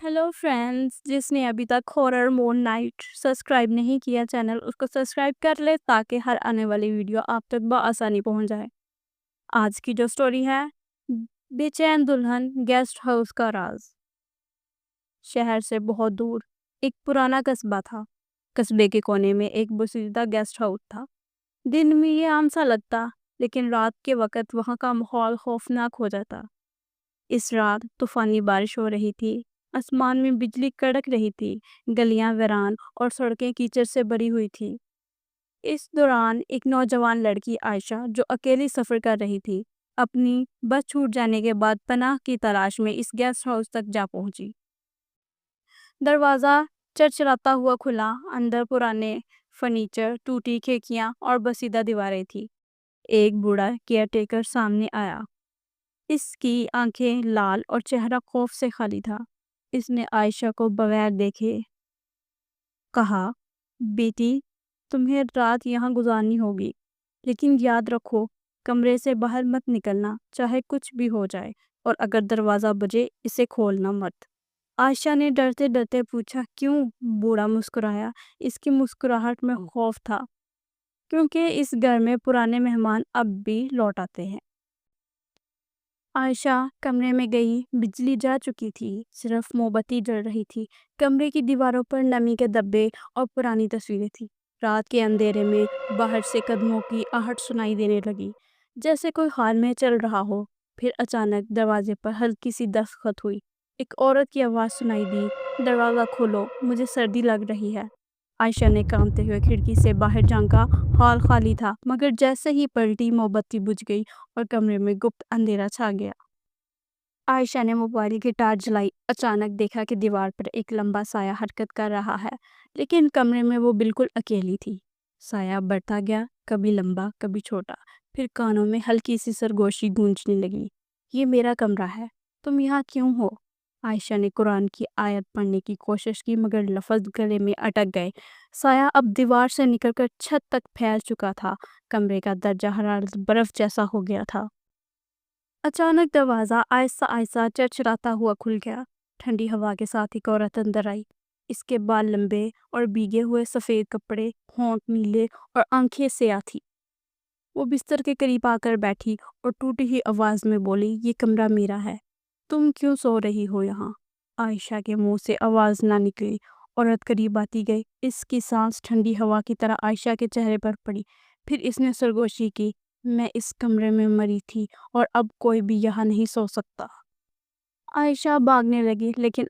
Hello friends, जिसने अभी तक हॉरर मून नाइट सब्सक्राइब नहीं किया चैनल उसको सब्सक्राइब कर ले ताकि हर आने वाली वीडियो आप तक बआसानी पहुंच जाए। आज की जो स्टोरी है, बेचैन दुल्हन गेस्ट हाउस का राज। शहर से बहुत दूर एक पुराना कस्बा था। कस्बे के कोने में एक बुसीदा गेस्ट हाउस था। दिन में ये आम सा लगता, लेकिन रात के वक्त वहाँ का माहौल खौफनाक हो जाता। इस रात तूफानी बारिश हो रही थी। आसमान में बिजली कड़क रही थी। गलियां वीरान और सड़कें कीचड़ से भरी हुई थी। इस दौरान एक नौजवान लड़की आयशा, जो अकेली सफर कर रही थी, अपनी बस छूट जाने के बाद पनाह की तलाश में इस गेस्ट हाउस तक जा पहुंची। दरवाज़ा चरचराता हुआ खुला। अंदर पुराने फर्नीचर, टूटी खिड़कियां और बसीदा दीवारें थी। एक बूढ़ा केयरटेकर सामने आया। इसकी आंखें लाल और चेहरा खौफ से खाली था। इसने आयशा को बगैर देखे कहा, बेटी, तुम्हें रात यहाँ गुजारनी होगी, लेकिन याद रखो, कमरे से बाहर मत निकलना, चाहे कुछ भी हो जाए, और अगर दरवाज़ा बजे इसे खोलना मत। आयशा ने डरते डरते पूछा, क्यों? बूढ़ा मुस्कुराया। इसकी मुस्कुराहट में खौफ था, क्योंकि इस घर में पुराने मेहमान अब भी लौट आते हैं। आयशा कमरे में गई। बिजली जा चुकी थी, सिर्फ मोमबत्ती जल रही थी। कमरे की दीवारों पर नमी के धब्बे और पुरानी तस्वीरें थी। रात के अंधेरे में बाहर से कदमों की आहट सुनाई देने लगी, जैसे कोई हाल में चल रहा हो। फिर अचानक दरवाजे पर हल्की सी दस्तखत हुई। एक औरत की आवाज़ सुनाई दी, दरवाज़ा खोलो, मुझे सर्दी लग रही है। आयशा ने कांपते हुए खिड़की से बाहर झांका। हॉल खाली था, मगर जैसे ही पलटी मोमबत्ती बुझ गई और कमरे में गुप्त अंधेरा छा गया। आयशा ने मोबाइल की टार्च जलाई। अचानक देखा कि दीवार पर एक लंबा साया हरकत कर रहा है, लेकिन कमरे में वो बिल्कुल अकेली थी। साया बढ़ता गया, कभी लंबा कभी छोटा। फिर कानों में हल्की सी सरगोशी गूंजने लगी। ये मेरा कमरा है, तुम यहाँ क्यों हो? आयशा ने कुरान की आयत पढ़ने की कोशिश की, मगर लफ्ज गले में अटक गए। साया अब दीवार से निकलकर छत तक फैल चुका था। कमरे का दर्जा हरारत बर्फ जैसा हो गया था। अचानक दरवाज़ा आहिस्ता आहिस्ता चरचराता हुआ खुल गया। ठंडी हवा के साथ एक औरत अंदर आई। इसके बाल लंबे और भीगे हुए, सफ़ेद कपड़े, होंठ नीले और आंखें स्याह थी। वो बिस्तर के करीब आकर बैठी और टूटी हुई आवाज़ में बोली, ये कमरा मेरा है, तुम क्यों सो रही हो यहाँ? आयशा के मुंह से आवाज़ ना निकली। औरत करीब आती गई। इसकी सांस ठंडी हवा की तरह आयशा के चेहरे पर पड़ी। फिर इसने सरगोशी की, मैं इस कमरे में मरी थी और अब कोई भी यहाँ नहीं सो सकता। आयशा भागने लगी, लेकिन